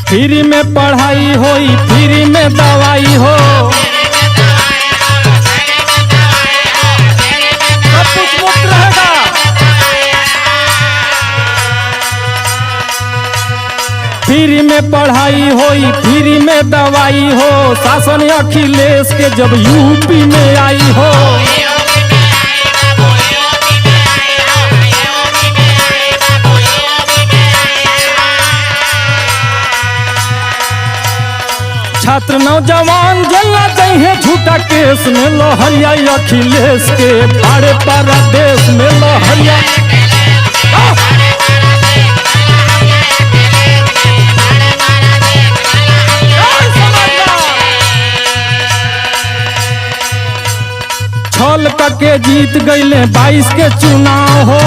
Free में पढ़ाई होई, फ्री में दवाई हो, सब कुछ मुफ्त रहेगा। फ्री में पढ़ाई होई, फ्री में दवाई हो, शासन अखिलेश के जब यूपी में आई हो। छात्र नौजवान जला दे झूठा केस में, लहरिया अखिलेश के बड़े परदेश में लहरिया। छल के जीत गईले 22 के चुनाव हो।